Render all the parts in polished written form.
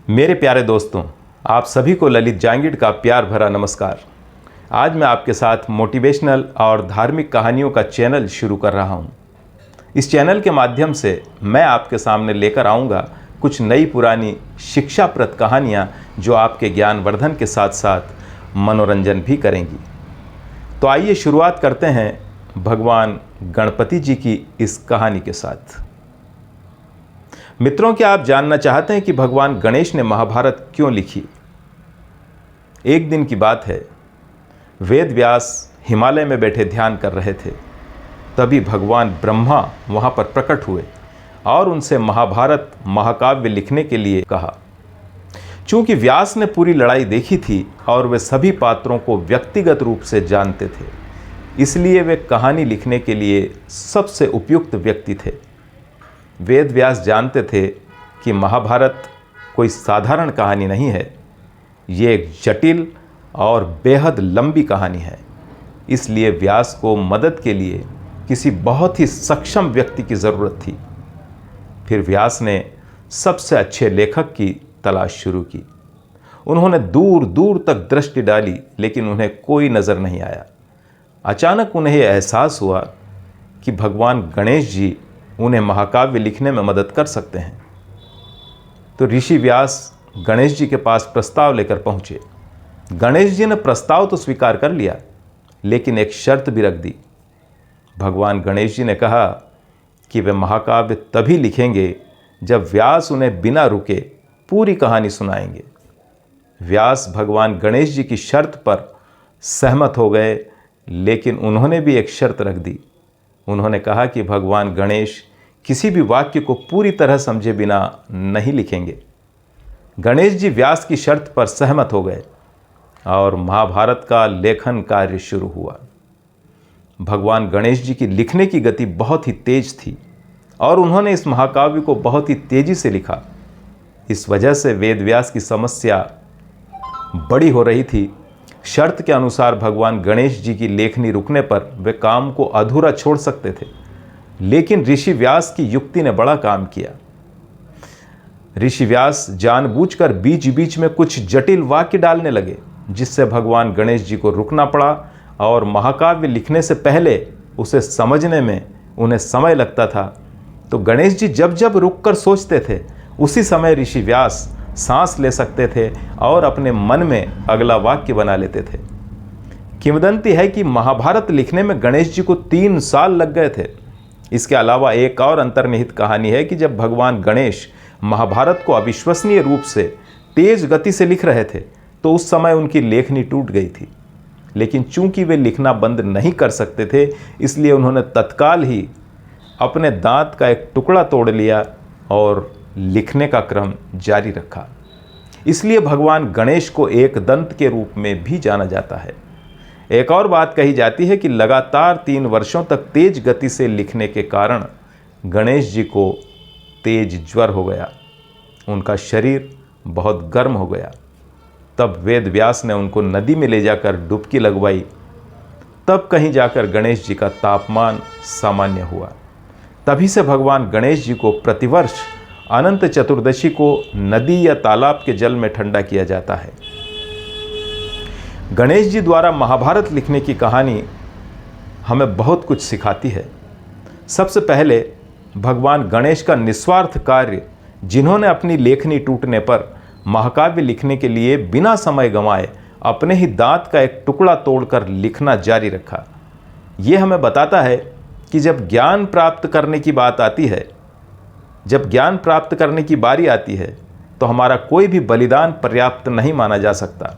मेरे प्यारे दोस्तों, आप सभी को ललित जांगिड़ का प्यार भरा नमस्कार। आज मैं आपके साथ मोटिवेशनल और धार्मिक कहानियों का चैनल शुरू कर रहा हूं। इस चैनल के माध्यम से मैं आपके सामने लेकर आऊंगा कुछ नई पुरानी शिक्षाप्रद कहानियां जो आपके ज्ञानवर्धन के साथ साथ मनोरंजन भी करेंगी। तो आइए शुरुआत करते हैं भगवान गणपति जी की इस कहानी के साथ। मित्रों, क्या आप जानना चाहते हैं कि भगवान गणेश ने महाभारत क्यों लिखी? एक दिन की बात है, वेद व्यास हिमालय में बैठे ध्यान कर रहे थे। तभी भगवान ब्रह्मा वहां पर प्रकट हुए और उनसे महाभारत महाकाव्य लिखने के लिए कहा। चूंकि व्यास ने पूरी लड़ाई देखी थी और वे सभी पात्रों को व्यक्तिगत रूप से जानते थे, इसलिए वे कहानी लिखने के लिए सबसे उपयुक्त व्यक्ति थे। वेद व्यास जानते थे कि महाभारत कोई साधारण कहानी नहीं है, ये एक जटिल और बेहद लंबी कहानी है। इसलिए व्यास को मदद के लिए किसी बहुत ही सक्षम व्यक्ति की ज़रूरत थी। फिर व्यास ने सबसे अच्छे लेखक की तलाश शुरू की। उन्होंने दूर दूर तक दृष्टि डाली, लेकिन उन्हें कोई नज़र नहीं आया। अचानक उन्हें यह एहसास हुआ कि भगवान गणेश जी उन्हें महाकाव्य लिखने में मदद कर सकते हैं। तो ऋषि व्यास गणेश जी के पास प्रस्ताव लेकर पहुँचे। गणेश जी ने प्रस्ताव तो स्वीकार कर लिया, लेकिन एक शर्त भी रख दी। भगवान गणेश जी ने कहा कि वे महाकाव्य तभी लिखेंगे जब व्यास उन्हें बिना रुके पूरी कहानी सुनाएंगे। व्यास भगवान गणेश जी की शर्त पर सहमत हो गए, लेकिन उन्होंने भी एक शर्त रख दी। उन्होंने कहा कि भगवान गणेश किसी भी वाक्य को पूरी तरह समझे बिना नहीं लिखेंगे। गणेश जी व्यास की शर्त पर सहमत हो गए और महाभारत का लेखन कार्य शुरू हुआ। भगवान गणेश जी की लिखने की गति बहुत ही तेज थी और उन्होंने इस महाकाव्य को बहुत ही तेजी से लिखा। इस वजह से वेद व्यास की समस्या बड़ी हो रही थी। शर्त के अनुसार भगवान गणेश जी की लेखनी रुकने पर वे काम को अधूरा छोड़ सकते थे, लेकिन ऋषि व्यास की युक्ति ने बड़ा काम किया। ऋषि व्यास जानबूझकर बीच बीच में कुछ जटिल वाक्य डालने लगे, जिससे भगवान गणेश जी को रुकना पड़ा और महाकाव्य लिखने से पहले उसे समझने में उन्हें समय लगता था। तो गणेश जी जब जब रुककर सोचते थे, उसी समय ऋषि व्यास सांस ले सकते थे और अपने मन में अगला वाक्य बना लेते थे। किंवदंती है कि महाभारत लिखने में गणेश जी को 3 साल लग गए थे। इसके अलावा एक और अंतर्निहित कहानी है कि जब भगवान गणेश महाभारत को अविश्वसनीय रूप से तेज गति से लिख रहे थे, तो उस समय उनकी लेखनी टूट गई थी। लेकिन चूंकि वे लिखना बंद नहीं कर सकते थे, इसलिए उन्होंने तत्काल ही अपने दांत का एक टुकड़ा तोड़ लिया और लिखने का क्रम जारी रखा। इसलिए भगवान गणेश को एक दंत के रूप में भी जाना जाता है। एक और बात कही जाती है कि लगातार 3 वर्षों तक तेज गति से लिखने के कारण गणेश जी को तेज ज्वर हो गया। उनका शरीर बहुत गर्म हो गया। तब वेद व्यास ने उनको नदी में ले जाकर डुबकी लगवाई। तब कहीं जाकर गणेश जी का तापमान सामान्य हुआ। तभी से भगवान गणेश जी को प्रतिवर्ष अनंत चतुर्दशी को नदी या तालाब के जल में ठंडा किया जाता है। गणेश जी द्वारा महाभारत लिखने की कहानी हमें बहुत कुछ सिखाती है। सबसे पहले भगवान गणेश का निस्वार्थ कार्य, जिन्होंने अपनी लेखनी टूटने पर महाकाव्य लिखने के लिए बिना समय गंवाए अपने ही दांत का एक टुकड़ा तोड़कर लिखना जारी रखा। ये हमें बताता है कि जब ज्ञान प्राप्त करने की बात आती है, जब ज्ञान प्राप्त करने की बारी आती है, तो हमारा कोई भी बलिदान पर्याप्त नहीं माना जा सकता।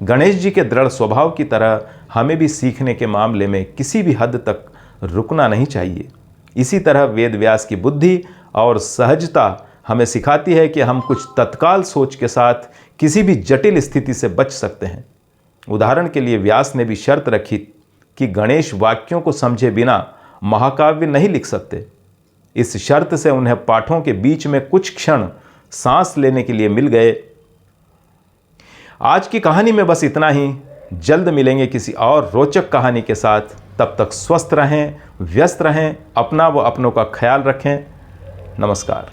गणेश जी के दृढ़ स्वभाव की तरह हमें भी सीखने के मामले में किसी भी हद तक रुकना नहीं चाहिए। इसी तरह वेद व्यास की बुद्धि और सहजता हमें सिखाती है कि हम कुछ तत्काल सोच के साथ किसी भी जटिल स्थिति से बच सकते हैं। उदाहरण के लिए व्यास ने भी शर्त रखी कि गणेश वाक्यों को समझे बिना महाकाव्य नहीं लिख सकते। इस शर्त से उन्हें पाठों के बीच में कुछ क्षण सांस लेने के लिए मिल गए। आज की कहानी में बस इतना ही। जल्द मिलेंगे किसी और रोचक कहानी के साथ। तब तक स्वस्थ रहें, व्यस्त रहें, अपना व अपनों का ख्याल रखें। नमस्कार।